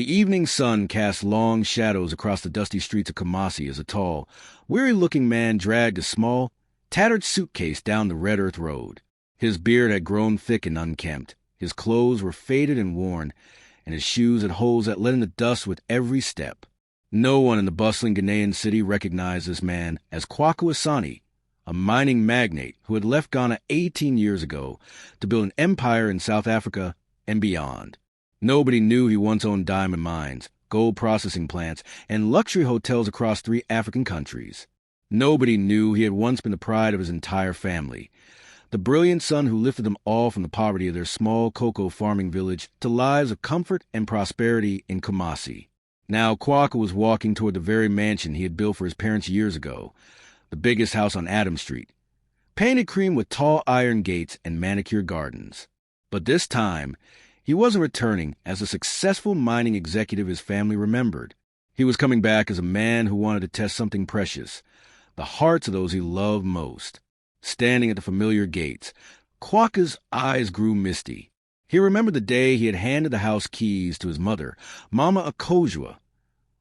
The evening sun cast long shadows across the dusty streets of Kumasi as a tall, weary-looking man dragged a small, tattered suitcase down the red earth road. His beard had grown thick and unkempt, his clothes were faded and worn, and his shoes had holes that let in the dust with every step. No one in the bustling Ghanaian city recognized this man as Kwaku Asani, a mining magnate who had left Ghana 18 years ago to build an empire in South Africa and beyond. Nobody knew he once owned diamond mines, gold processing plants, and luxury hotels across 3 African countries. Nobody knew he had once been the pride of his entire family, the brilliant son who lifted them all from the poverty of their small cocoa farming village to lives of comfort and prosperity in Kumasi. Now Kwaku was walking toward the very mansion he had built for his parents years ago, the biggest house on Adams Street, painted cream with tall iron gates and manicured gardens. But this time, he wasn't returning as a successful mining executive his family remembered. He was coming back as a man who wanted to test something precious, the hearts of those he loved most. Standing at the familiar gates, Kwaku's eyes grew misty. He remembered the day he had handed the house keys to his mother, Mama Akojua,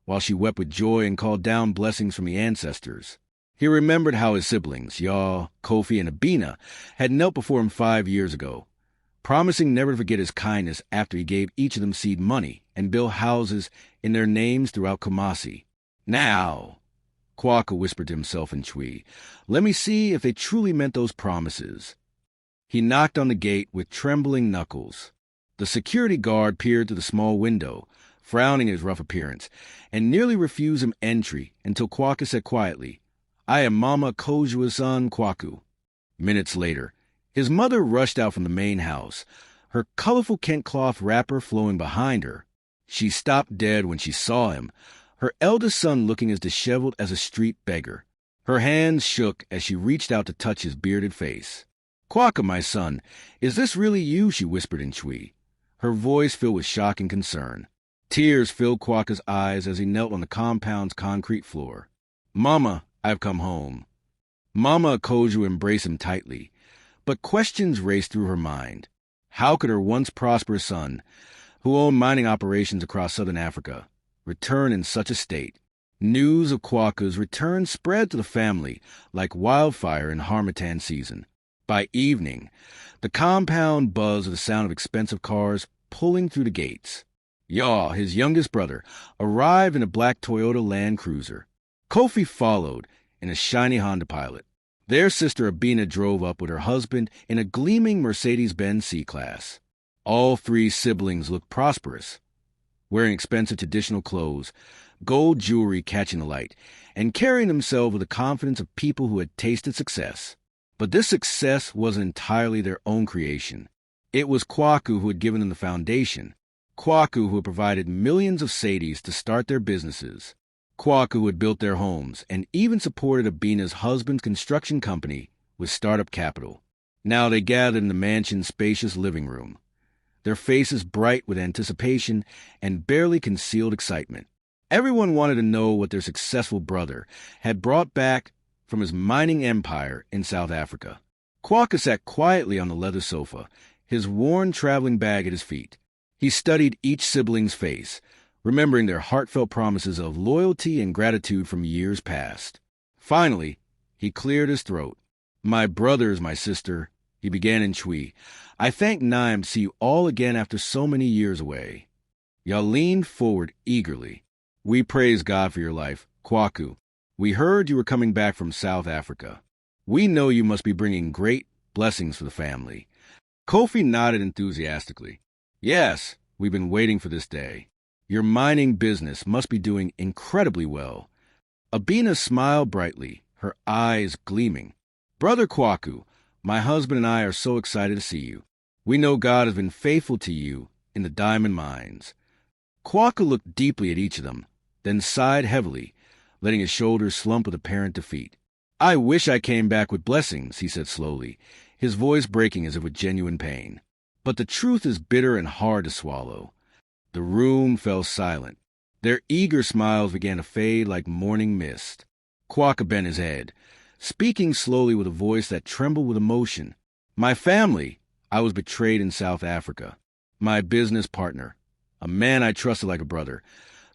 while she wept with joy and called down blessings from the ancestors. He remembered how his siblings, Yaw, Kofi, and Abina, had knelt before him 5 years ago, promising never to forget his kindness after he gave each of them seed money and built houses in their names throughout Kumasi. Now, Kwaku whispered to himself in Twi, let me see if they truly meant those promises. He knocked on the gate with trembling knuckles. The security guard peered through the small window, frowning at his rough appearance, and nearly refused him entry until Kwaku said quietly, I am Mama Kojua's son, Kwaku. Minutes later, his mother rushed out from the main house, her colorful Kent cloth wrapper flowing behind her. She stopped dead when she saw him, her eldest son looking as disheveled as a street beggar. Her hands shook as she reached out to touch his bearded face. Kwaku, my son, is this really you? She whispered in Twi, her voice filled with shock and concern. Tears filled Kwaku's eyes as he knelt on the compound's concrete floor. Mama, I've come home. Mama Akojua embraced him tightly, but questions raced through her mind. How could her once prosperous son, who owned mining operations across southern Africa, return in such a state? News of Kwaku's return spread to the family like wildfire in Harmattan season. By evening, the compound buzzed with the sound of expensive cars pulling through the gates. Yaw, his youngest brother, arrived in a black Toyota Land Cruiser. Kofi followed in a shiny Honda Pilot. Their sister Abina drove up with her husband in a gleaming Mercedes-Benz C-Class. All 3 siblings looked prosperous, wearing expensive traditional clothes, gold jewelry catching the light, and carrying themselves with the confidence of people who had tasted success. But this success wasn't entirely their own creation. It was Kwaku who had given them the foundation, Kwaku who had provided millions of cedis to start their businesses, Kwaku who had built their homes and even supported Abina's husband's construction company with startup capital. Now they gathered in the mansion's spacious living room, their faces bright with anticipation and barely concealed excitement. Everyone wanted to know what their successful brother had brought back from his mining empire in South Africa. Kwaku sat quietly on the leather sofa, his worn traveling bag at his feet. He studied each sibling's face, remembering their heartfelt promises of loyalty and gratitude from years past. Finally, he cleared his throat. My brothers, my sister, he began in Twi, I thank Naim to see you all again after so many years away. Y'all leaned forward eagerly. We praise God for your life, Kwaku. We heard you were coming back from South Africa. We know you must be bringing great blessings for the family. Kofi nodded enthusiastically. Yes, we've been waiting for this day. Your mining business must be doing incredibly well. Abina smiled brightly, her eyes gleaming. Brother Kwaku, my husband and I are so excited to see you. We know God has been faithful to you in the diamond mines. Kwaku looked deeply at each of them, then sighed heavily, letting his shoulders slump with apparent defeat. I wish I came back with blessings, he said slowly, his voice breaking as if with genuine pain. But the truth is bitter and hard to swallow. The room fell silent. Their eager smiles began to fade like morning mist. Kwaku bent his head, speaking slowly with a voice that trembled with emotion. My family, I was betrayed in South Africa. My business partner, a man I trusted like a brother,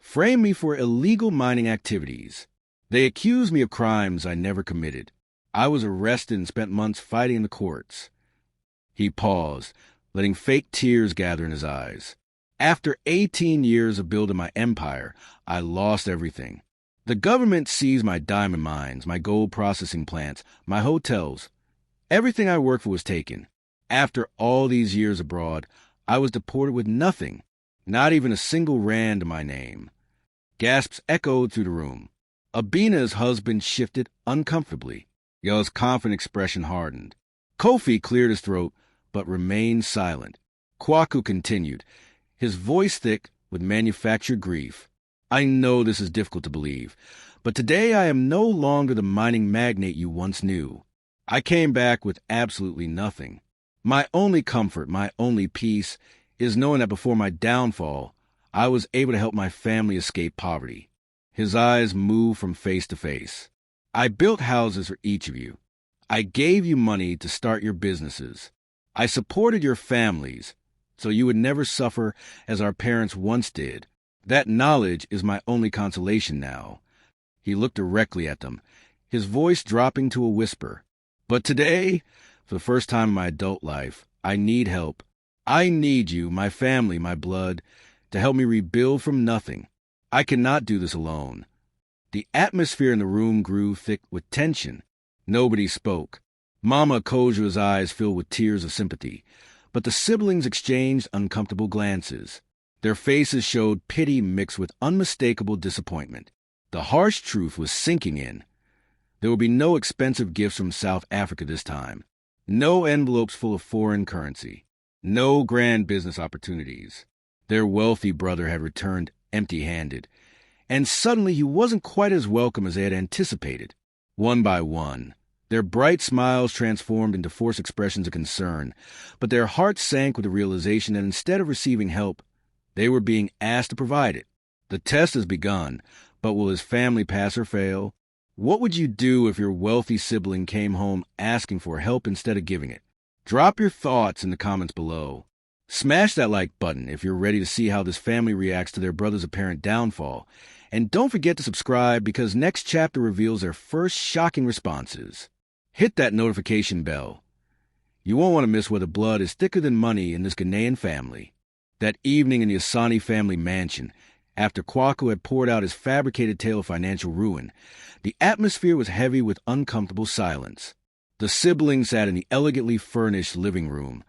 framed me for illegal mining activities. They accused me of crimes I never committed. I was arrested and spent months fighting in the courts. He paused, letting fake tears gather in his eyes. After 18 years of building my empire, I lost everything. The government seized my diamond mines, my gold processing plants, my hotels. Everything I worked for was taken. After all these years abroad, I was deported with nothing, not even a single rand to my name. Gasps echoed through the room. Abina's husband shifted uncomfortably. Ya's confident expression hardened. Kofi cleared his throat, but remained silent. Kwaku continued, his voice thick with manufactured grief. I know this is difficult to believe, but today I am no longer the mining magnate you once knew. I came back with absolutely nothing. My only comfort, my only peace, is knowing that before my downfall, I was able to help my family escape poverty. His eyes moved from face to face. I built houses for each of you. I gave you money to start your businesses. I supported your families, so you would never suffer as our parents once did. That knowledge is my only consolation now. He looked directly at them, his voice dropping to a whisper. But today, for the first time in my adult life, I need help. I need you, my family, my blood, to help me rebuild from nothing. I cannot do this alone. The atmosphere in the room grew thick with tension. Nobody spoke. Mama Kojua's eyes filled with tears of sympathy, but the siblings exchanged uncomfortable glances. Their faces showed pity mixed with unmistakable disappointment. The harsh truth was sinking in. There would be no expensive gifts from South Africa this time. No envelopes full of foreign currency. No grand business opportunities. Their wealthy brother had returned empty-handed, and suddenly he wasn't quite as welcome as they had anticipated. One by one, their bright smiles transformed into forced expressions of concern, but their hearts sank with the realization that instead of receiving help, they were being asked to provide it. The test has begun, but will his family pass or fail? What would you do if your wealthy sibling came home asking for help instead of giving it? Drop your thoughts in the comments below. Smash that like button if you're ready to see how this family reacts to their brother's apparent downfall. And don't forget to subscribe because next chapter reveals their first shocking responses. Hit that notification bell. You won't want to miss whether blood is thicker than money in this Ghanaian family. That evening in the Asani family mansion, after Kwaku had poured out his fabricated tale of financial ruin, the atmosphere was heavy with uncomfortable silence. The siblings sat in the elegantly furnished living room,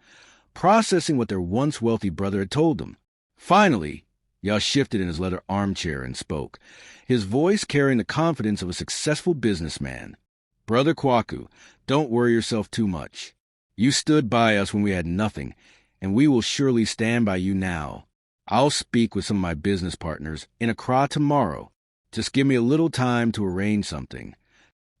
processing what their once wealthy brother had told them. Finally, Ya shifted in his leather armchair and spoke, his voice carrying the confidence of a successful businessman. Brother Kwaku, don't worry yourself too much. You stood by us when we had nothing, and we will surely stand by you now. I'll speak with some of my business partners in Accra tomorrow. Just give me a little time to arrange something.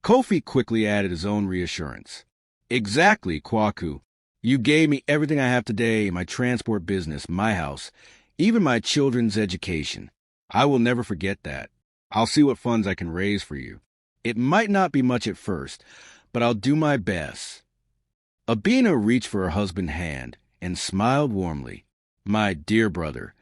Kofi quickly added his own reassurance. Exactly, Kwaku. You gave me everything I have today, my transport business, my house, even my children's education. I will never forget that. I'll see what funds I can raise for you. It might not be much at first, but I'll do my best. Abina reached for her husband's hand and smiled warmly. My dear brother,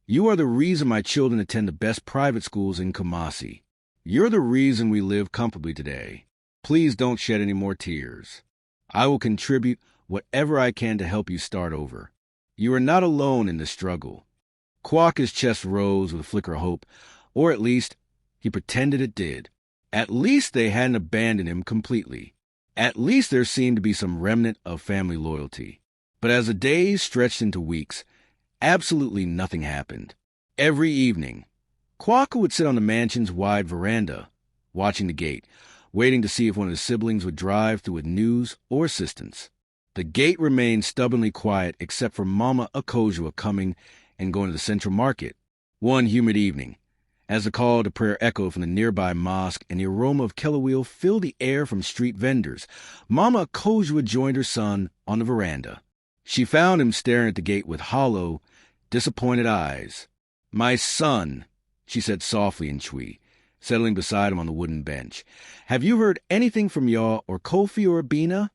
you are the reason my children attend the best private schools in Kumasi. You're the reason we live comfortably today. Please don't shed any more tears. I will contribute whatever I can to help you start over. You are not alone in this struggle. Kwaka's chest rose with a flicker of hope, or at least he pretended it did. At least they hadn't abandoned him completely. At least there seemed to be some remnant of family loyalty. But as the days stretched into weeks, absolutely nothing happened. Every evening, Kwaka would sit on the mansion's wide veranda, watching the gate, waiting to see if one of his siblings would drive through with news or assistance. The gate remained stubbornly quiet except for Mama Akojua coming and going to the central market. One humid evening, as the call to prayer echoed from the nearby mosque and the aroma of kelaweel filled the air from street vendors, Mama Akojua joined her son on the veranda. She found him staring at the gate with hollow, disappointed eyes. "My son," she said softly in Twi, settling beside him on the wooden bench. "Have you heard anything from Yaw or Kofi or Abina?"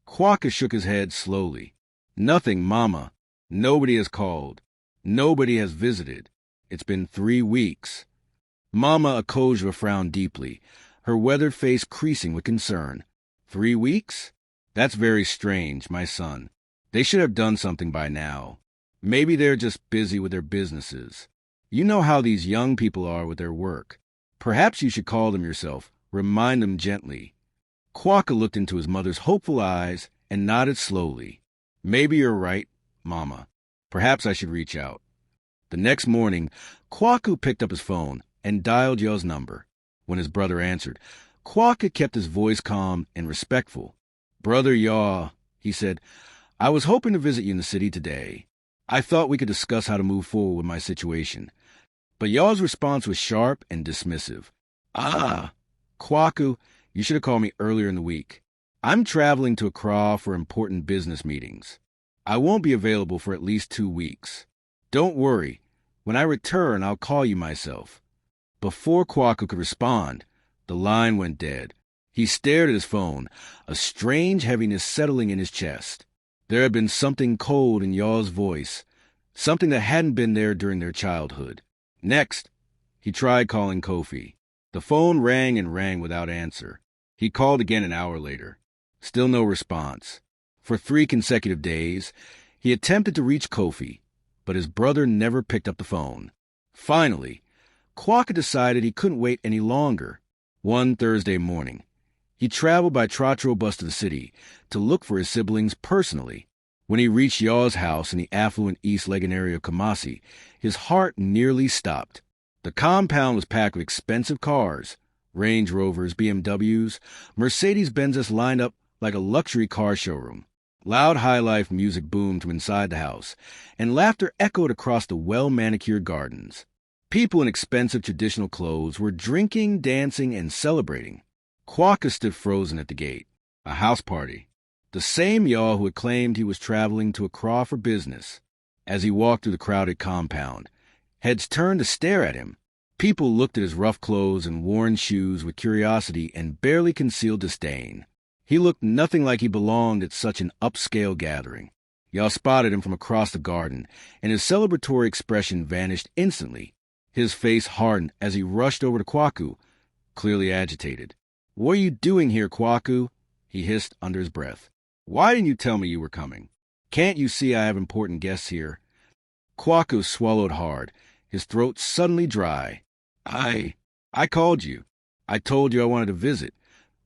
Kwaka shook his head slowly. "Nothing, Mama. Nobody has called. Nobody has visited. It's been 3 weeks. Mama Akojwa frowned deeply, her weathered face creasing with concern. 3 weeks? That's very strange, my son. They should have done something by now. Maybe they're just busy with their businesses. You know how these young people are with their work. Perhaps you should call them yourself, remind them gently. Quokka looked into his mother's hopeful eyes and nodded slowly. Maybe you're right, Mama. Perhaps I should reach out. The next morning, Kwaku picked up his phone and dialed Ya's number. When his brother answered, Quokka kept his voice calm and respectful. Brother Ya, he said, I was hoping to visit you in the city today. I thought we could discuss how to move forward with my situation. But Ya's response was sharp and dismissive. Ah, Kwaku, you should have called me earlier in the week. I'm traveling to Accra for important business meetings. I won't be available for at least 2 weeks. Don't worry. When I return, I'll call you myself. Before Kwaku could respond, the line went dead. He stared at his phone, a strange heaviness settling in his chest. There had been something cold in Ya's voice, something that hadn't been there during their childhood. Next, he tried calling Kofi. The phone rang and rang without answer. He called again an hour later. Still no response. For 3 consecutive days, he attempted to reach Kofi, but his brother never picked up the phone. Finally, Quokka decided he couldn't wait any longer. One Thursday morning, he traveled by Trotro bus to the city to look for his siblings personally. When he reached Ya's house in the affluent East Legon area of Kumasi, his heart nearly stopped. The compound was packed with expensive cars, Range Rovers, BMWs, Mercedes-Benzes lined up like a luxury car showroom. Loud high-life music boomed from inside the house, and laughter echoed across the well-manicured gardens. People in expensive traditional clothes were drinking, dancing, and celebrating. Quokka stood frozen at the gate. A house party. The same Ya who had claimed he was traveling to Accra for business. As he walked through the crowded compound, heads turned to stare at him. People looked at his rough clothes and worn shoes with curiosity and barely concealed disdain. He looked nothing like he belonged at such an upscale gathering. Ya spotted him from across the garden, and his celebratory expression vanished instantly. His face hardened as he rushed over to Kwaku, clearly agitated. "What are you doing here, Kwaku?" he hissed under his breath. "Why didn't you tell me you were coming? Can't you see I have important guests here?" Kwaku swallowed hard, his throat suddenly dry. I called you. I told you I wanted to visit,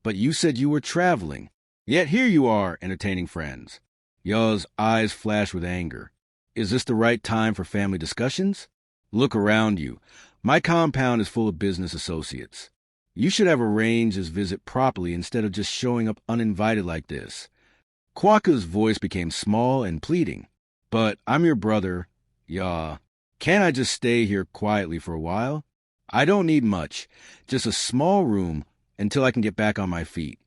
but you said you were traveling. Yet here you are, entertaining friends." Ya's eyes flashed with anger. "Is this the right time for family discussions? Look around you. My compound is full of business associates. You should have arranged this visit properly instead of just showing up uninvited like this." Kwaku's voice became small and pleading. "But I'm your brother, Ya. Can't I just stay here quietly for a while? I don't need much, just a small room until I can get back on my feet."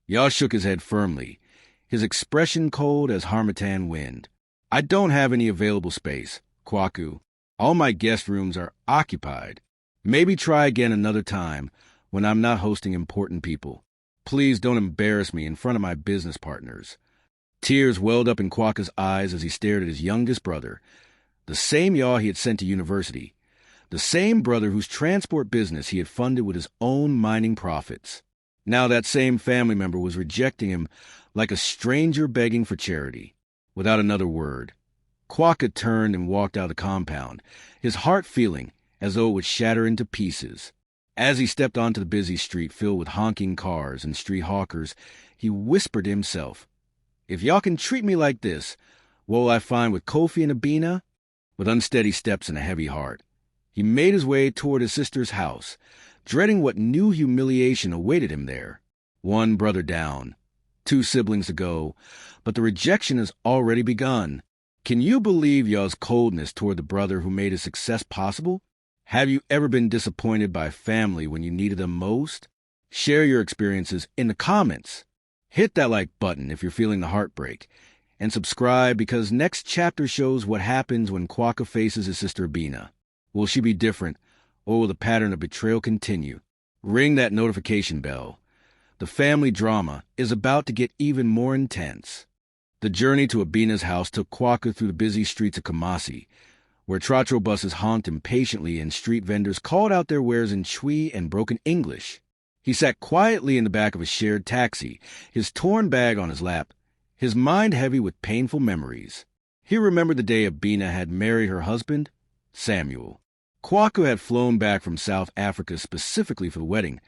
Ya shook his head firmly, his expression cold as harmattan wind. "I don't have any available space, Kwaku. All my guest rooms are occupied. Maybe try again another time when I'm not hosting important people. Please don't embarrass me in front of my business partners." Tears welled up in Kwaka's eyes as he stared at his youngest brother, the same Ya he had sent to university, the same brother whose transport business he had funded with his own mining profits. Now that same family member was rejecting him like a stranger begging for charity. Without another word, Quokka turned and walked out of the compound, his heart feeling as though it would shatter into pieces. As he stepped onto the busy street filled with honking cars and street hawkers, he whispered to himself, "If y'all can treat me like this, what will I find with Kofi and Abina?" With unsteady steps and a heavy heart, he made his way toward his sister's house, dreading what new humiliation awaited him there. One brother down, 2 siblings to go, but the rejection has already begun. Can you believe Ya's coldness toward the brother who made his success possible? Have you ever been disappointed by family when you needed them most? Share your experiences in the comments. Hit that like button if you're feeling the heartbreak, and subscribe because next chapter shows what happens when Quokka faces his sister Abina. Will she be different, or will the pattern of betrayal continue? Ring that notification bell. The family drama is about to get even more intense. The journey to Abina's house took Quokka through the busy streets of Kumasi, where trotro buses honked impatiently and street vendors called out their wares in Twi and broken English. He sat quietly in the back of a shared taxi, his torn bag on his lap, his mind heavy with painful memories. He remembered the day Abina had married her husband, Samuel. Kwaku had flown back from South Africa specifically for the wedding,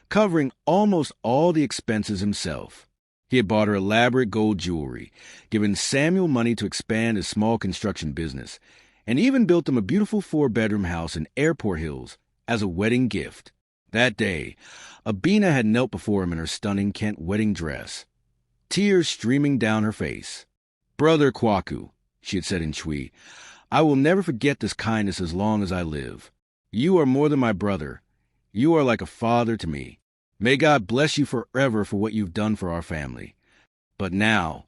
covering almost all the expenses himself. He had bought her elaborate gold jewelry, given Samuel money to expand his small construction business, and even built him a beautiful 4-bedroom house in Airport Hills as a wedding gift. That day, Abina had knelt before him in her stunning Kent wedding dress, tears streaming down her face. "Brother Kwaku," she had said in Twi, "I will never forget this kindness as long as I live. You are more than my brother. You are like a father to me. May God bless you forever for what you've done for our family." But now,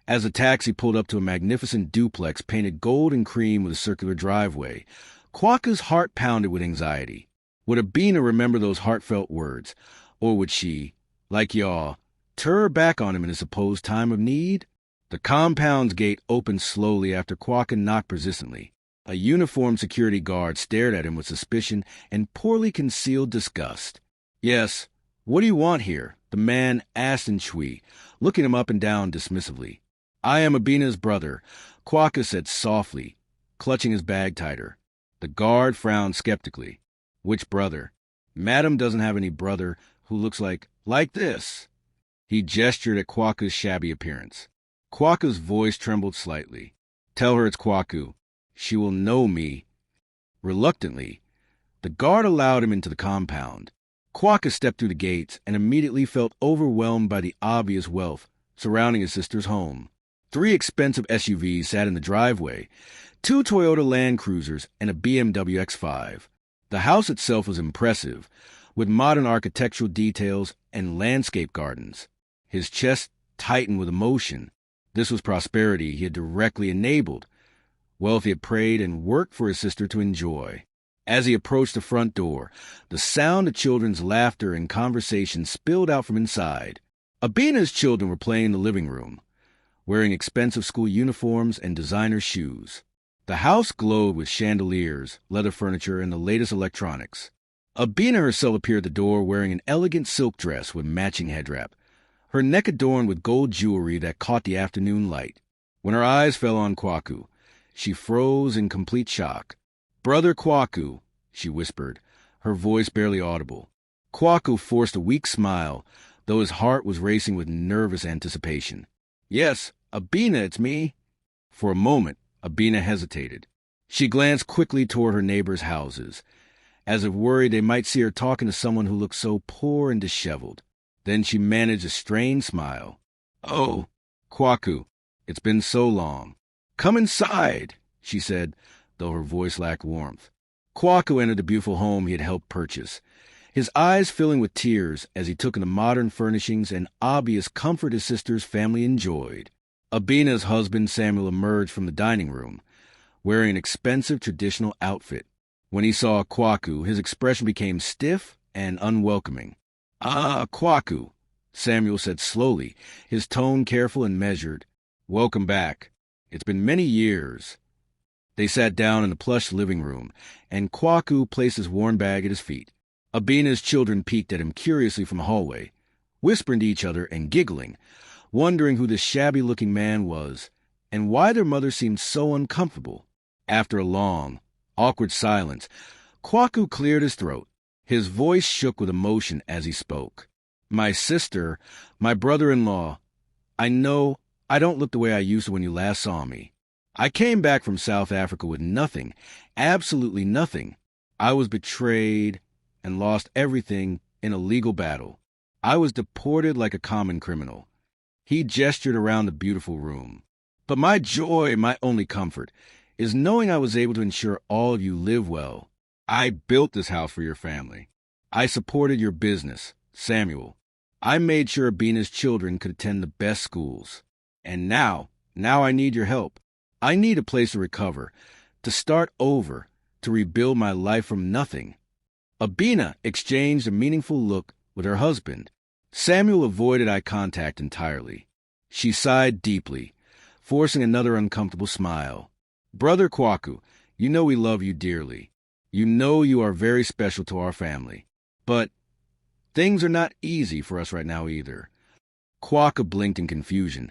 as the taxi pulled up to a magnificent duplex painted gold and cream with a circular driveway, Kwaku's heart pounded with anxiety. Would Abina remember those heartfelt words, or would she, like Yaw, turn her back on him in his supposed time of need? The compound's gate opened slowly after Kwaku knocked persistently. A uniformed security guard stared at him with suspicion and poorly concealed disgust. "Yes, what do you want here?" the man asked in Twi, looking him up and down dismissively. "I am Abina's brother," Kwaku said softly, clutching his bag tighter. The guard frowned skeptically. "Which brother?" "Madam doesn't have any brother who looks like this." He gestured at Kwaku's shabby appearance. Kwaku's voice trembled slightly. "Tell her it's Kwaku. She will know me." Reluctantly, the guard allowed him into the compound. Kwaku stepped through the gates and immediately felt overwhelmed by the obvious wealth surrounding his sister's home. 3 expensive SUVs sat in the driveway, 2 Toyota Land Cruisers and a BMW X5. The house itself was impressive, with modern architectural details and landscape gardens. His chest tightened with emotion. This was prosperity he had directly enabled, wealth he had prayed and worked for his sister to enjoy. As he approached the front door, the sound of children's laughter and conversation spilled out from inside. Abina's children were playing in the living room, wearing expensive school uniforms and designer shoes. The house glowed with chandeliers, leather furniture, and the latest electronics. Abina herself appeared at the door wearing an elegant silk dress with matching headwrap, her neck adorned with gold jewelry that caught the afternoon light. When her eyes fell on Kwaku, she froze in complete shock. "Brother Kwaku," she whispered, her voice barely audible. Kwaku forced a weak smile, though his heart was racing with nervous anticipation. "Yes, Abina, it's me." For a moment, Abina hesitated. She glanced quickly toward her neighbors' houses, as if worried they might see her talking to someone who looked so poor and disheveled. Then she managed a strained smile. "Oh, Kwaku, it's been so long." "Come inside," she said, though her voice lacked warmth. Kwaku entered the beautiful home he had helped purchase, his eyes filling with tears as he took in the modern furnishings and obvious comfort his sister's family enjoyed. Abina's husband Samuel emerged from the dining room, wearing an expensive traditional outfit. When he saw Kwaku, his expression became stiff and unwelcoming. "Ah, Kwaku," Samuel said slowly, his tone careful and measured. "Welcome back. It's been many years." They sat down in the plush living room, and Kwaku placed his worn bag at his feet. Abina's children peeked at him curiously from the hallway, whispering to each other and giggling, wondering who this shabby-looking man was and why their mother seemed so uncomfortable. After a long, awkward silence, Kwaku cleared his throat. His voice shook with emotion as he spoke. "My sister, my brother-in-law, I know I don't look the way I used to when you last saw me. I came back from South Africa with nothing, absolutely nothing. I was betrayed and lost everything in a legal battle. I was deported like a common criminal." He gestured around the beautiful room. "But my joy, my only comfort, is knowing I was able to ensure all of you live well. I built this house for your family. I supported your business, Samuel. I made sure Abina's children could attend the best schools. And now I need your help. I need a place to recover, to start over, to rebuild my life from nothing." Abina exchanged a meaningful look with her husband. Samuel avoided eye contact entirely. She sighed deeply, forcing another uncomfortable smile. "Brother Kwaku, You know we love you dearly. You know you are very special to our family. But things are not easy for us right now either. Quokka blinked in confusion,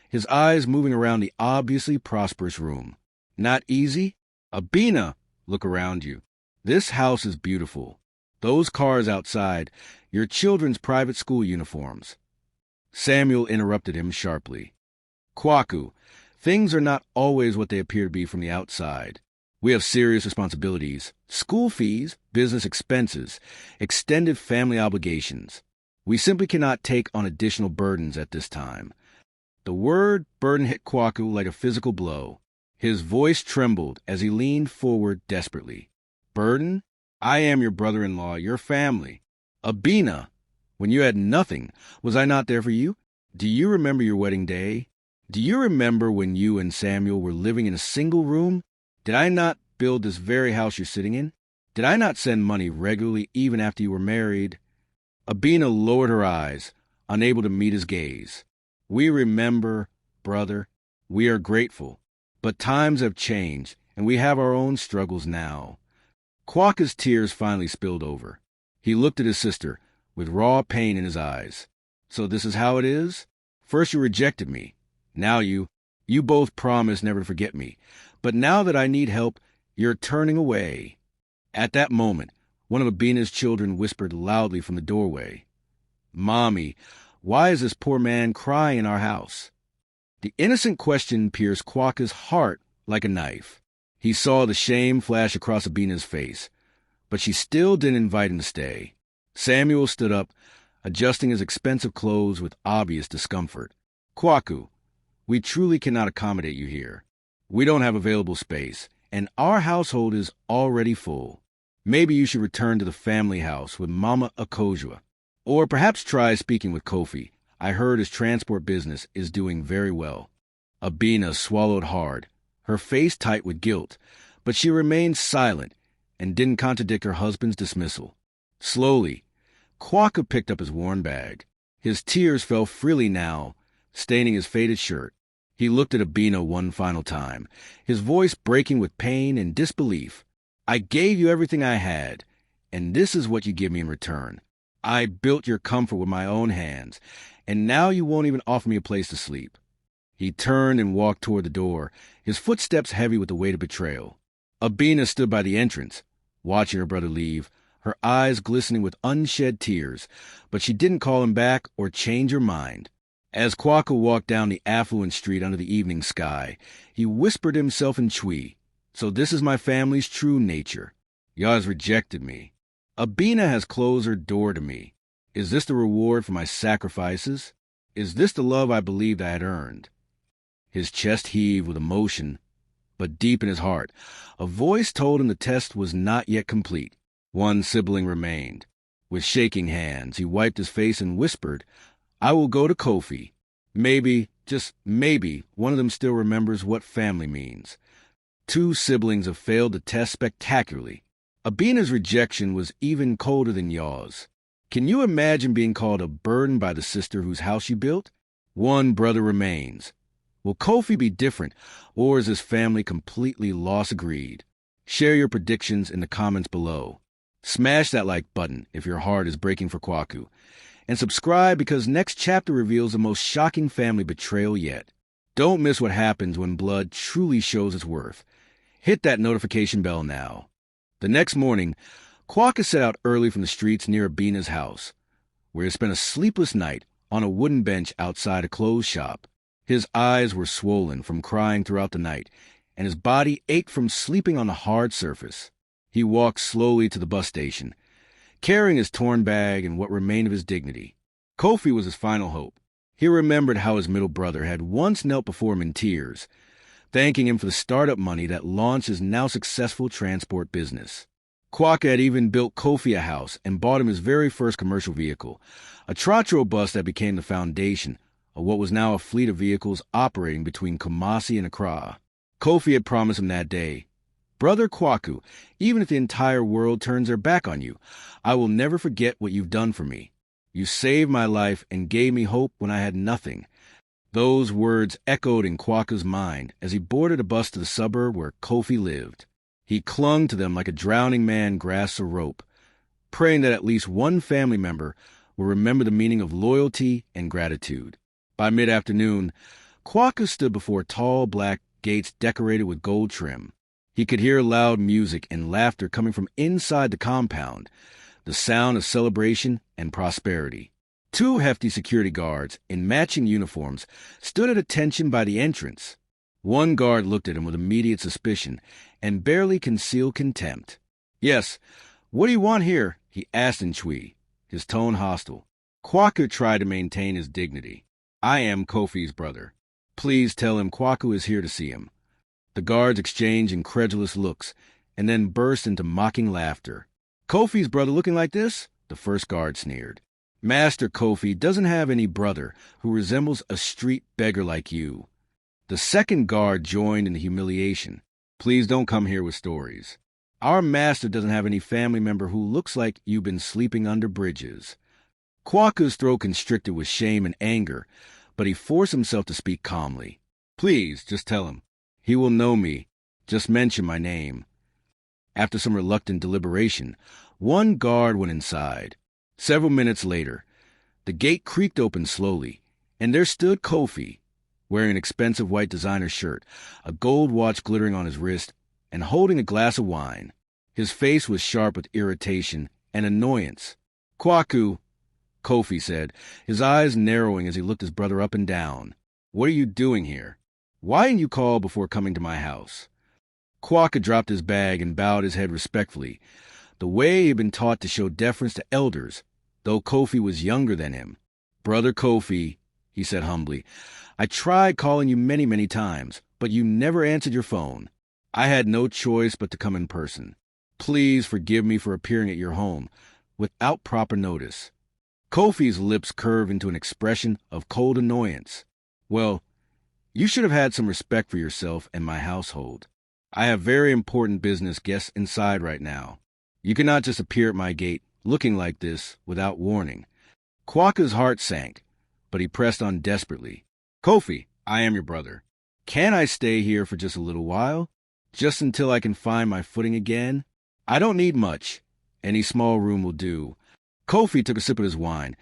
his eyes moving around the obviously prosperous room. Not easy? Abina, look around you. This house is beautiful. Those cars outside, your children's private school uniforms. Samuel interrupted him sharply. Kwaku, things are not always what they appear to be from the outside. We have serious responsibilities, school fees, business expenses, extended family obligations. We simply cannot take on additional burdens at this time. The word burden hit Kwaku like a physical blow. His voice trembled as he leaned forward desperately. Burden? I am your brother-in-law, your family. Abina, when you had nothing, was I not there for you? Do you remember your wedding day? Do you remember when you and Samuel were living in a single room? Did I not build this very house you're sitting in? Did I not send money regularly even after you were married? Abina lowered her eyes, unable to meet his gaze. We remember, brother. We are grateful. But times have changed, and we have our own struggles now. Quokka's tears finally spilled over. He looked at his sister, with raw pain in his eyes. So this is how it is? First you rejected me. Now you both promised never to forget me. But now that I need help, you're turning away. At that moment, one of Abina's children whispered loudly from the doorway, Mommy, why is this poor man crying in our house? The innocent question pierced Quokka's heart like a knife. He saw the shame flash across Abina's face, but she still didn't invite him to stay. Samuel stood up, adjusting his expensive clothes with obvious discomfort. Kwaku, we truly cannot accommodate you here. We don't have available space, and our household is already full. Maybe you should return to the family house with Mama Akojua. Or perhaps try speaking with Kofi. I heard his transport business is doing very well. Abina swallowed hard, her face tight with guilt, but she remained silent and didn't contradict her husband's dismissal. Slowly, Quokka picked up his worn bag. His tears fell freely now, staining his faded shirt. He looked at Abina one final time, his voice breaking with pain and disbelief. I gave you everything I had, and this is what you give me in return. I built your comfort with my own hands, and now you won't even offer me a place to sleep. He turned and walked toward the door, his footsteps heavy with the weight of betrayal. Abina stood by the entrance, watching her brother leave, her eyes glistening with unshed tears, but she didn't call him back or change her mind. As Quokka walked down the affluent street under the evening sky, he whispered to himself in Twi, So this is my family's true nature. Yah has rejected me. Abina has closed her door to me. Is this the reward for my sacrifices? Is this the love I believed I had earned? His chest heaved with emotion, but deep in his heart, a voice told him the test was not yet complete. One sibling remained. With shaking hands, he wiped his face and whispered, I will go to Kofi. Maybe, just maybe, one of them still remembers what family means. 2 siblings have failed the test spectacularly. Abina's rejection was even colder than Yaw's. Can you imagine being called a burden by the sister whose house you built? 1 brother remains. Will Kofi be different, or is his family completely lost agreed? Share your predictions in the comments below. Smash that like button if your heart is breaking for Kwaku. And subscribe because next chapter reveals the most shocking family betrayal yet. Don't miss what happens when blood truly shows its worth. Hit that notification bell now. The next morning, Quokka set out early from the streets near Abina's house, where he spent a sleepless night on a wooden bench outside a clothes shop. His eyes were swollen from crying throughout the night, and his body ached from sleeping on the hard surface. He walked slowly to the bus station, carrying his torn bag and what remained of his dignity. Kofi was his final hope. He remembered how his middle brother had once knelt before him in tears, thanking him for the startup money that launched his now successful transport business. Quokka had even built Kofi a house and bought him his very first commercial vehicle, a trotro bus that became the foundation of what was now a fleet of vehicles operating between Kumasi and Accra. Kofi had promised him that day, Brother Kwaku, even if the entire world turns their back on you, I will never forget what you've done for me. You saved my life and gave me hope when I had nothing. Those words echoed in Quokka's mind as he boarded a bus to the suburb where Kofi lived. He clung to them like a drowning man grasps a rope, praying that at least one family member will remember the meaning of loyalty and gratitude. By mid-afternoon, Kwaku stood before tall black gates decorated with gold trim. He could hear loud music and laughter coming from inside the compound, the sound of celebration and prosperity. Two hefty security guards in matching uniforms stood at attention by the entrance. One guard looked at him with immediate suspicion and barely concealed contempt. "Yes, what do you want here?" he asked in Twi, his tone hostile. Kwaku tried to maintain his dignity. "I am Kofi's brother. Please tell him Kwaku is here to see him." The guards exchanged incredulous looks and then burst into mocking laughter. "Kofi's brother looking like this?" the first guard sneered. "Master Kofi doesn't have any brother who resembles a street beggar like you." The second guard joined in the humiliation. "Please don't come here with stories. Our master doesn't have any family member who looks like you've been sleeping under bridges." Kwaku's throat constricted with shame and anger, but he forced himself to speak calmly. "Please, just tell him. He will know me. Just mention my name." After some reluctant deliberation, one guard went inside. Several minutes later, the gate creaked open slowly, and there stood Kofi, wearing an expensive white designer shirt, a gold watch glittering on his wrist, and holding a glass of wine. His face was sharp with irritation and annoyance. "Kwaku," Kofi said, his eyes narrowing as he looked his brother up and down. "What are you doing here? Why didn't you call before coming to my house?" Kwaku dropped his bag and bowed his head respectfully, the way he had been taught to show deference to elders, though Kofi was younger than him. "Brother Kofi," he said humbly, "I tried calling you many, many times, but you never answered your phone. I had no choice but to come in person. Please forgive me for appearing at your home without proper notice." Kofi's lips curved into an expression of cold annoyance. "Well, you should have had some respect for yourself and my household. I have very important business guests inside right now. You cannot just appear at my gate looking like this without warning." Kwaku's heart sank, but he pressed on desperately. "Kofi, I am your brother. Can I stay here for just a little while? Just until I can find my footing again? I don't need much. Any small room will do." Kofi took a sip of his wine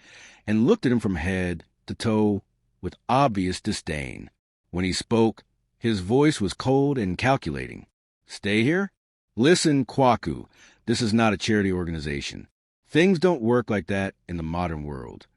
and looked at him from head to toe with obvious disdain. When he spoke, his voice was cold and calculating. "Stay here? Listen, Kwaku, this is not a charity organization. Things don't work like that in the modern world."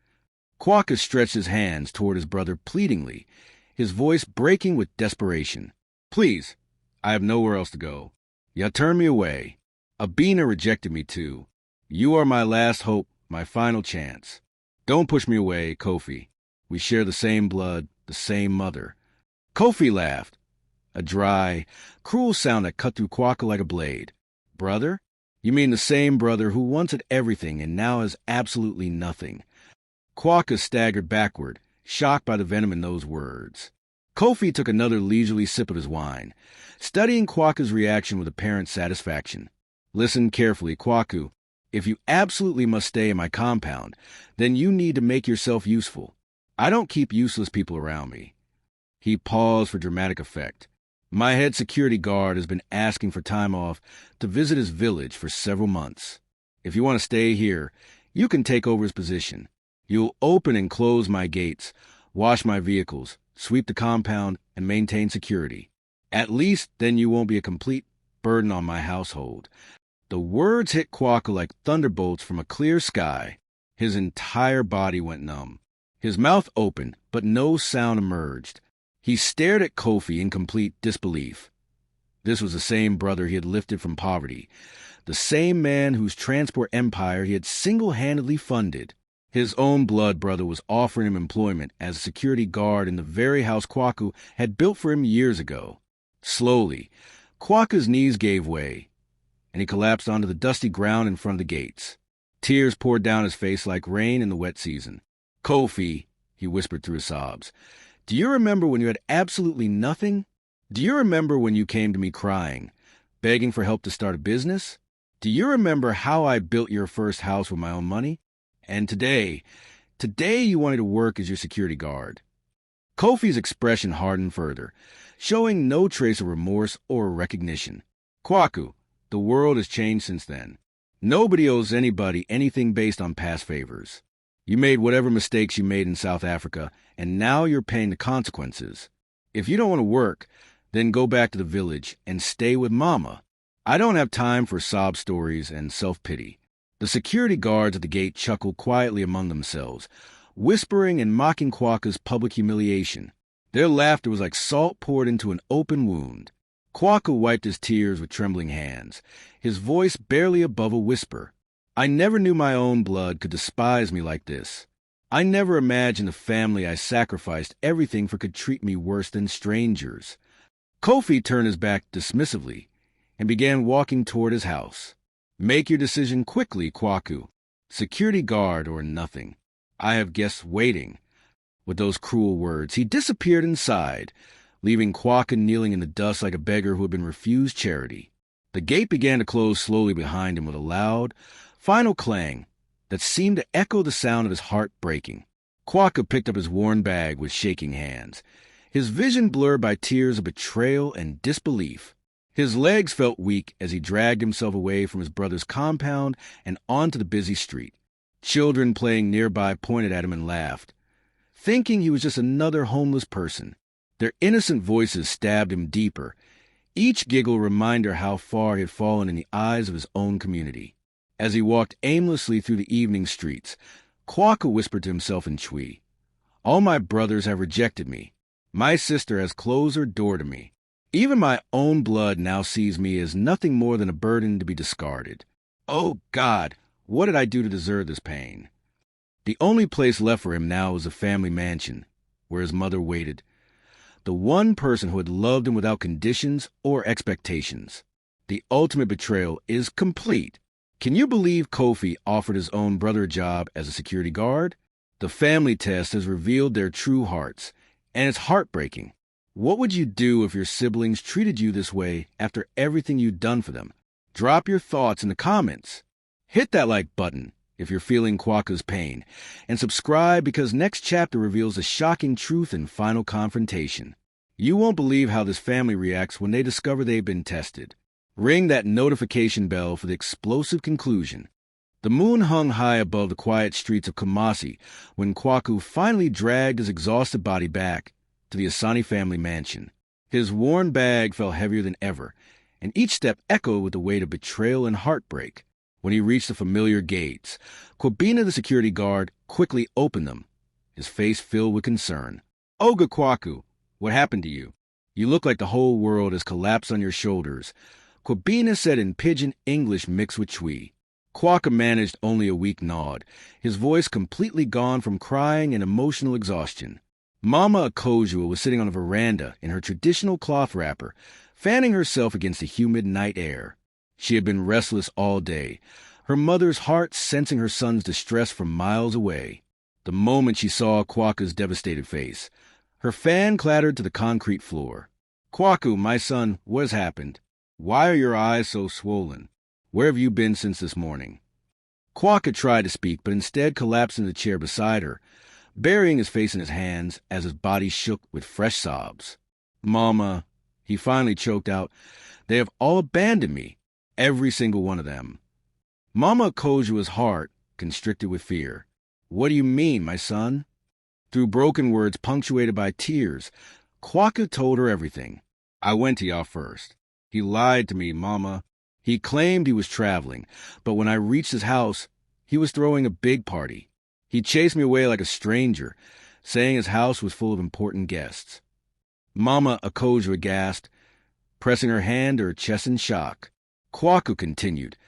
Kwaku stretched his hands toward his brother pleadingly, his voice breaking with desperation. "Please, I have nowhere else to go. You turned me away. Abina rejected me too. You are my last hope, my final chance. Don't push me away, Kofi. We share the same blood, the same mother." Kofi laughed, a dry, cruel sound that cut through Kwaku like a blade. "Brother? You mean the same brother who once had everything and now has absolutely nothing?" Kwaku staggered backward, shocked by the venom in those words. Kofi took another leisurely sip of his wine, studying Kwaku's reaction with apparent satisfaction. "Listen carefully, Kwaku. If you absolutely must stay in my compound, then you need to make yourself useful. I don't keep useless people around me." He paused for dramatic effect. "My head security guard has been asking for time off to visit his village for several months. If you want to stay here, you can take over his position. You'll open and close my gates, wash my vehicles, sweep the compound, and maintain security. At least then you won't be a complete burden on my household." The words hit Kwaku like thunderbolts from a clear sky. His entire body went numb. His mouth opened, but no sound emerged. He stared at Kofi in complete disbelief. This was the same brother he had lifted from poverty, the same man whose transport empire he had single-handedly funded. His own blood brother was offering him employment as a security guard in the very house Kwaku had built for him years ago. Slowly, Kwaku's knees gave way, and he collapsed onto the dusty ground in front of the gates. Tears poured down his face like rain in the wet season. "Kofi," he whispered through his sobs, "do you remember when you had absolutely nothing? Do you remember when you came to me crying, begging for help to start a business? Do you remember how I built your first house with my own money? And today you wanted to work as your security guard." Kofi's expression hardened further, showing no trace of remorse or recognition. "Kwaku, The world has changed since then. Nobody owes anybody anything based on past favors. You made whatever mistakes you made in South Africa, and now you're paying the consequences. If you don't want to work, then go back to the village and stay with Mama. I don't have time for sob stories and self-pity. The security guards at the gate chuckled quietly among themselves, whispering and mocking Quokka's public humiliation. Their laughter was like salt poured into an open wound. Quokka wiped his tears with trembling hands, his voice barely above a whisper. I never knew my own blood could despise me like this. I never imagined the family I sacrificed everything for could treat me worse than strangers. Kofi turned his back dismissively and began walking toward his house. Make your decision quickly, Kwaku. Security guard or nothing. I have guests waiting. With those cruel words, he disappeared inside, leaving Quokka kneeling in the dust like a beggar who had been refused charity. The gate began to close slowly behind him with a loud, final clang that seemed to echo the sound of his heart breaking. Quokka picked up his worn bag with shaking hands, his vision blurred by tears of betrayal and disbelief. His legs felt weak as he dragged himself away from his brother's compound and onto the busy street. Children playing nearby pointed at him and laughed, thinking he was just another homeless person. Their innocent voices stabbed him deeper, each giggle a reminder how far he had fallen in the eyes of his own community. As he walked aimlessly through the evening streets, Quokka whispered to himself in Twi, "All my brothers have rejected me. My sister has closed her door to me. Even my own blood now sees me as nothing more than a burden to be discarded. Oh, God, what did I do to deserve this pain?" The only place left for him now was the family mansion, where his mother waited, the one person who had loved him without conditions or expectations. The ultimate betrayal is complete. Can you believe Kofi offered his own brother a job as a security guard? The family test has revealed their true hearts, and it's heartbreaking. What would you do if your siblings treated you this way after everything you'd done for them? Drop your thoughts in the comments. Hit that like button if you're feeling Quokka's pain, and subscribe because next chapter reveals the shocking truth and final confrontation. You won't believe how this family reacts when they discover they've been tested. Ring that notification bell for the explosive conclusion. The moon hung high above the quiet streets of Kumasi when Kwaku finally dragged his exhausted body back to the Asani family mansion. His worn bag felt heavier than ever, and each step echoed with the weight of betrayal and heartbreak. When he reached the familiar gates, Kwabena the security guard quickly opened them, his face filled with concern. "Oga Kwaku, what happened to you? You look like the whole world has collapsed on your shoulders," Kwabena said in pidgin English mixed with Twi. Quokka managed only a weak nod, his voice completely gone from crying and emotional exhaustion. Mama Akojua was sitting on a veranda in her traditional cloth wrapper, fanning herself against the humid night air. She had been restless all day, her mother's heart sensing her son's distress from miles away. The moment she saw Quokka's devastated face, her fan clattered to the concrete floor. "Kwaku, my son, what has happened? Why are your eyes so swollen? Where have you been since this morning?" Quokka tried to speak, but instead collapsed in the chair beside her, burying his face in his hands as his body shook with fresh sobs. "Mama," he finally choked out, "they have all abandoned me. Every single one of them." Mama Kojua's heart constricted with fear. "What do you mean, my son?" Through broken words punctuated by tears, Quokka told her everything. "I went to y'all first. He lied to me, Mama. He claimed he was traveling, but when I reached his house, he was throwing a big party. He chased me away like a stranger, saying his house was full of important guests." Mama Akojua gasped, pressing her hand to her chest in shock. Quokka continued,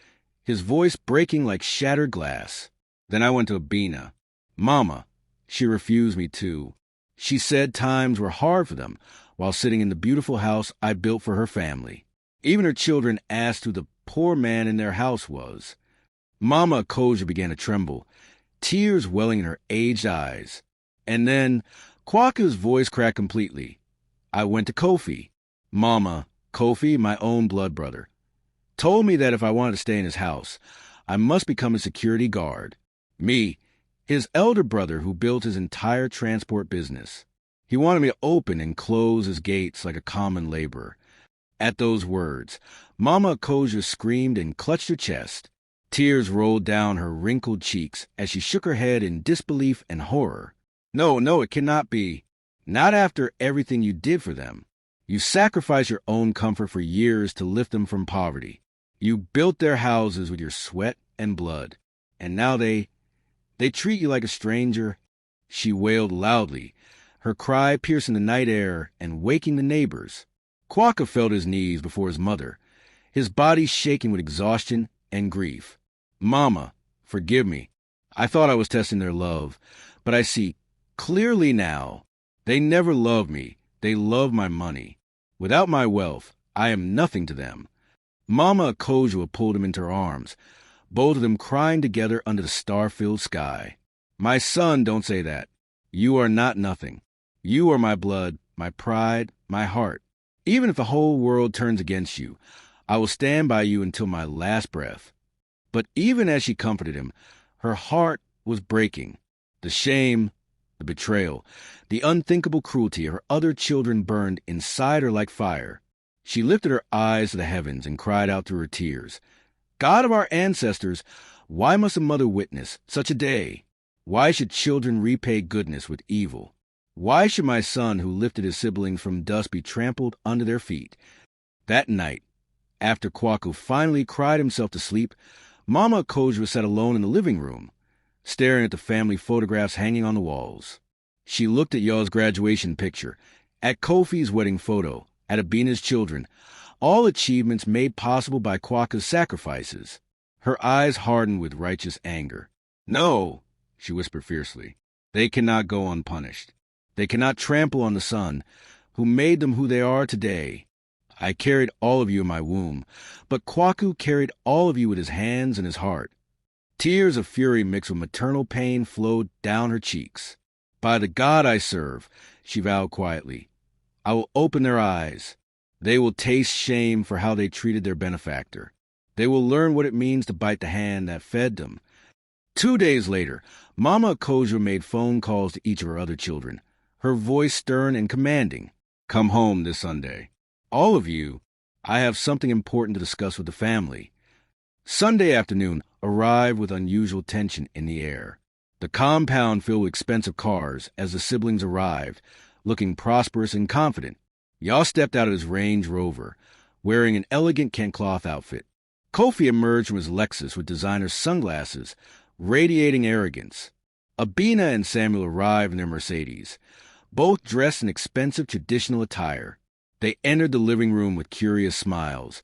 his voice breaking like shattered glass. "Then I went to Abina. Mama, she refused me too. She said times were hard for them while sitting in the beautiful house I built for her family. Even her children asked who the poor man in their house was." Mama Akojua began to tremble, tears welling in her aged eyes. And then Quokka's voice cracked completely. "I went to Kofi. Mama, Kofi, my own blood brother, told me that if I wanted to stay in his house, I must become a security guard. Me, his elder brother who built his entire transport business. He wanted me to open and close his gates like a common laborer. At those words, Mama Akoja screamed and clutched her chest. Tears rolled down her wrinkled cheeks as she shook her head in disbelief and horror. No, no, it cannot be. Not after everything you did for them. You sacrificed your own comfort for years to lift them from poverty. You built their houses with your sweat and blood. And now they treat you like a stranger. She wailed loudly, her cry piercing the night air and waking the neighbors. Quokka fell to his knees before his mother, his body shaking with exhaustion and grief. Mama, forgive me. I thought I was testing their love, but I see clearly now. They never loved me. They love my money. Without my wealth, I am nothing to them. Mama Akoja pulled him into her arms, both of them crying together under the star-filled sky. My son, don't say that. You are not nothing. You are my blood, my pride, my heart. Even if the whole world turns against you, I will stand by you until my last breath. But even as she comforted him, her heart was breaking. The shame, the betrayal, the unthinkable cruelty of her other children burned inside her like fire. She lifted her eyes to the heavens and cried out through her tears, God of our ancestors, why must a mother witness such a day? Why should children repay goodness with evil? Why should my son who lifted his siblings from dust be trampled under their feet? That night, after Kwaku finally cried himself to sleep, Mama Akoja sat alone in the living room, staring at the family photographs hanging on the walls. She looked at Ya's graduation picture, at Kofi's wedding photo, at Abina's children, all achievements made possible by Kwaka's sacrifices. Her eyes hardened with righteous anger. No, she whispered fiercely. They cannot go unpunished. They cannot trample on the son who made them who they are today. I carried all of you in my womb, but Kwaku carried all of you with his hands and his heart. Tears of fury mixed with maternal pain flowed down her cheeks. By the God I serve, she vowed quietly, I will open their eyes. They will taste shame for how they treated their benefactor. They will learn what it means to bite the hand that fed them. 2 days later, Mama Akoja made phone calls to each of her other children, her voice stern and commanding. Come home this Sunday. All of you, I have something important to discuss with the family. Sunday afternoon arrived with unusual tension in the air. The compound filled with expensive cars as the siblings arrived, looking prosperous and confident. Ya stepped out of his Range Rover, wearing an elegant Kent cloth outfit. Kofi emerged from his Lexus with designer sunglasses, radiating arrogance. Abina and Samuel arrived in their Mercedes, both dressed in expensive traditional attire. They entered the living room with curious smiles,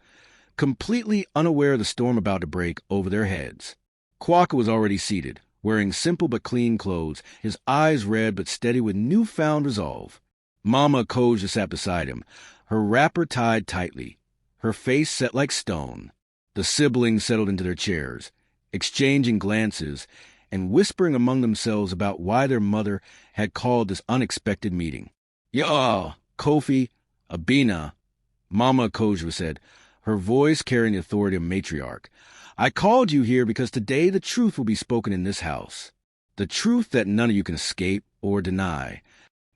completely unaware of the storm about to break over their heads. Kwaka was already seated, wearing simple but clean clothes, his eyes red but steady with newfound resolve. Mama Akoja sat beside him, her wrapper tied tightly, her face set like stone. The siblings settled into their chairs, exchanging glances and whispering among themselves about why their mother had called this unexpected meeting. "Ya, Kofi, Abina," Mama Akoja said, her voice carrying the authority of matriarch. "I called you here because today the truth will be spoken in this house. The truth that none of you can escape or deny."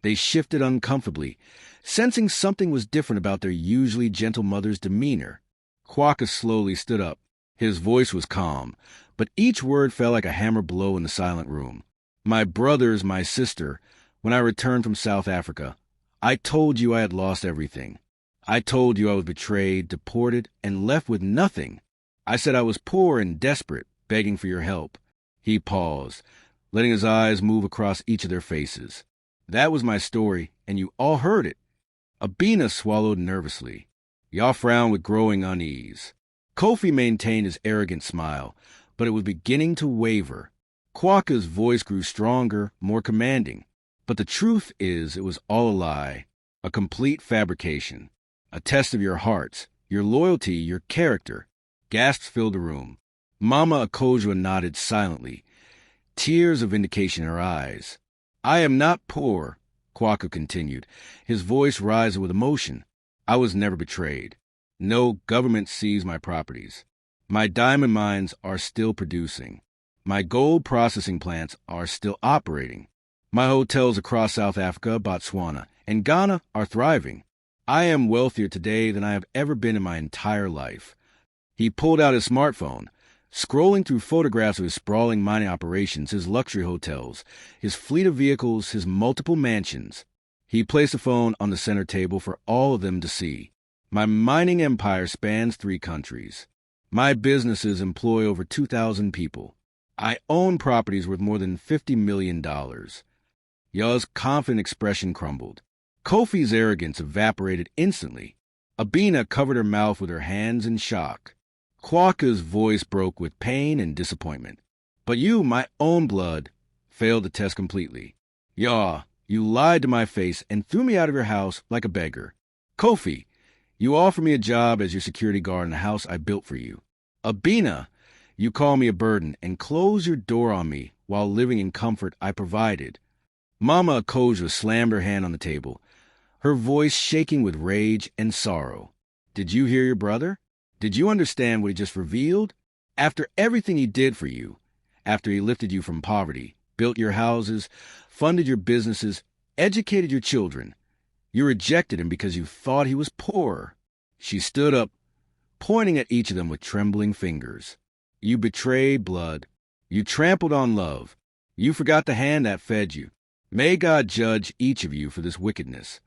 They shifted uncomfortably, sensing something was different about their usually gentle mother's demeanor. Kwaka slowly stood up. His voice was calm, but each word fell like a hammer blow in the silent room. "My brothers, my sister, when I returned from South Africa, I told you I had lost everything. I told you I was betrayed, deported, and left with nothing. I said I was poor and desperate, begging for your help." He paused, letting his eyes move across each of their faces. "That was my story, and you all heard it." Abina swallowed nervously. Ya frowned with growing unease. Kofi maintained his arrogant smile, but it was beginning to waver. Kwaka's voice grew stronger, more commanding. "But the truth is, it was all a lie, a complete fabrication, a test of your hearts, your loyalty, your character." Gasps filled the room. Mama Akoja nodded silently, tears of vindication in her eyes. "I am not poor," Kwaka continued, his voice rising with emotion. "I was never betrayed. No government seized my properties. My diamond mines are still producing. My gold processing plants are still operating. My hotels across South Africa, Botswana, and Ghana are thriving. I am wealthier today than I have ever been in my entire life. He pulled out his smartphone, scrolling through photographs of his sprawling mining operations, his luxury hotels, his fleet of vehicles, his multiple mansions. He placed the phone on the center table for all of them to see. My mining empire spans 3 countries. My businesses employ over 2,000 people. I own properties worth more than $50 million. Ya's confident expression crumbled. Kofi's arrogance evaporated instantly. Abina covered her mouth with her hands in shock. Kwaku's voice broke with pain and disappointment. But you, my own blood, failed the test completely. Ya, you lied to my face and threw me out of your house like a beggar. Kofi, you offered me a job as your security guard in the house I built for you. Abina, you call me a burden and close your door on me while living in comfort I provided. Mama Akojwa slammed her hand on the table, her voice shaking with rage and sorrow. Did you hear your brother? Did you understand what he just revealed? After everything he did for you, after he lifted you from poverty, built your houses, funded your businesses, educated your children, you rejected him because you thought he was poor. She stood up, pointing at each of them with trembling fingers. You betrayed blood. You trampled on love. You forgot the hand that fed you. May God judge each of you for this wickedness.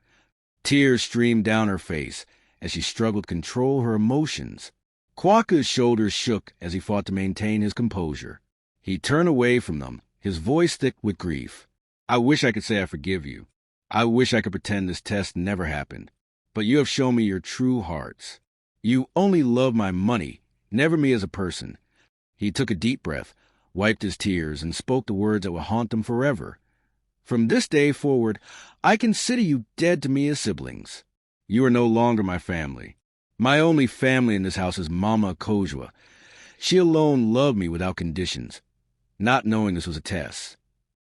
Tears streamed down her face as she struggled to control her emotions. Kwaku's shoulders shook as he fought to maintain his composure. He turned away from them, his voice thick with grief. I wish I could say I forgive you. I wish I could pretend this test never happened. But you have shown me your true hearts. You only love my money, never me as a person. He took a deep breath, wiped his tears, and spoke the words that would haunt them forever. From this day forward, I consider you dead to me as siblings. You are no longer my family. My only family in this house is Mama Akojwa. She alone loved me without conditions, not knowing this was a test.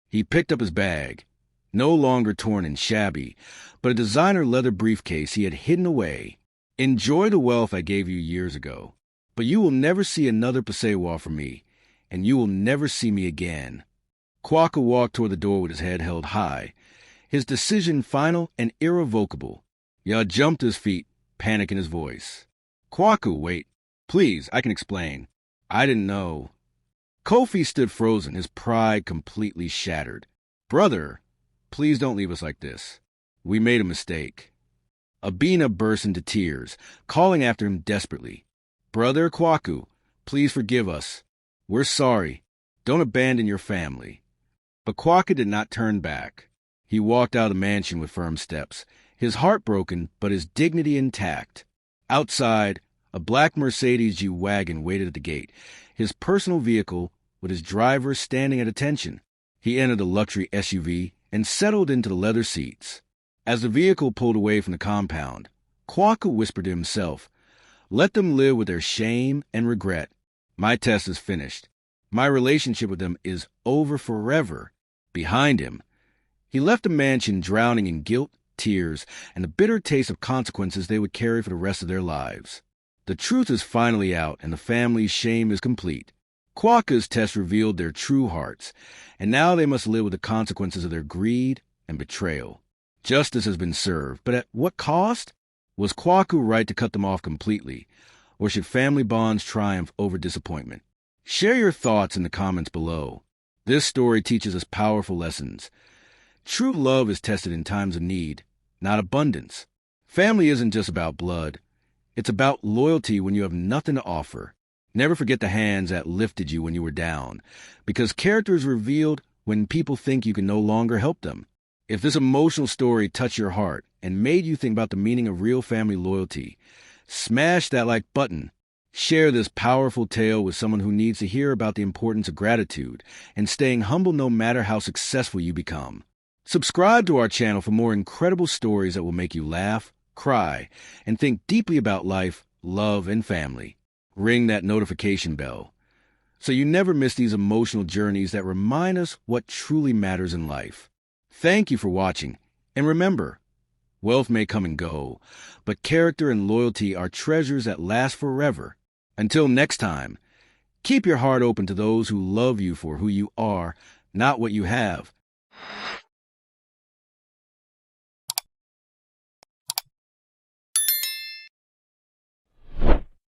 He picked up his bag, no longer torn and shabby, but a designer leather briefcase he had hidden away. Enjoy the wealth I gave you years ago, but you will never see another Pasewa from me, and you will never see me again. Kwaku walked toward the door with his head held high, his decision final and irrevocable. Ya jumped to his feet, panic in his voice. Kwaku, wait. Please, I can explain. I didn't know. Kofi stood frozen, his pride completely shattered. Brother, please don't leave us like this. We made a mistake. Abina burst into tears, calling after him desperately. Brother Kwaku, please forgive us. We're sorry. Don't abandon your family. But Kwaku did not turn back. He walked out of the mansion with firm steps, his heart broken but his dignity intact. Outside, a black Mercedes G-Wagon waited at the gate, his personal vehicle with his driver standing at attention. He entered the luxury SUV and settled into the leather seats. As the vehicle pulled away from the compound, Kwaku whispered to himself, let them live with their shame and regret. My test is finished. My relationship with them is over forever. Behind him, he left the mansion drowning in guilt, tears, and the bitter taste of consequences they would carry for the rest of their lives. The truth is finally out, and the family's shame is complete. Kwaku's test revealed their true hearts, and now they must live with the consequences of their greed and betrayal. Justice has been served, but at what cost? Was Kwaku right to cut them off completely, or should family bonds triumph over disappointment? Share your thoughts in the comments below. This story teaches us powerful lessons. True love is tested in times of need, not abundance. Family isn't just about blood. It's about loyalty when you have nothing to offer. Never forget the hands that lifted you when you were down, because character is revealed when people think you can no longer help them. If this emotional story touched your heart and made you think about the meaning of real family loyalty, smash that like button. Share this powerful tale with someone who needs to hear about the importance of gratitude and staying humble no matter how successful you become. Subscribe to our channel for more incredible stories that will make you laugh, cry, and think deeply about life, love, and family. Ring that notification bell so you never miss these emotional journeys that remind us what truly matters in life. Thank you for watching, and remember, wealth may come and go, but character and loyalty are treasures that last forever. Until next time, keep your heart open to those who love you for who you are, not what you have.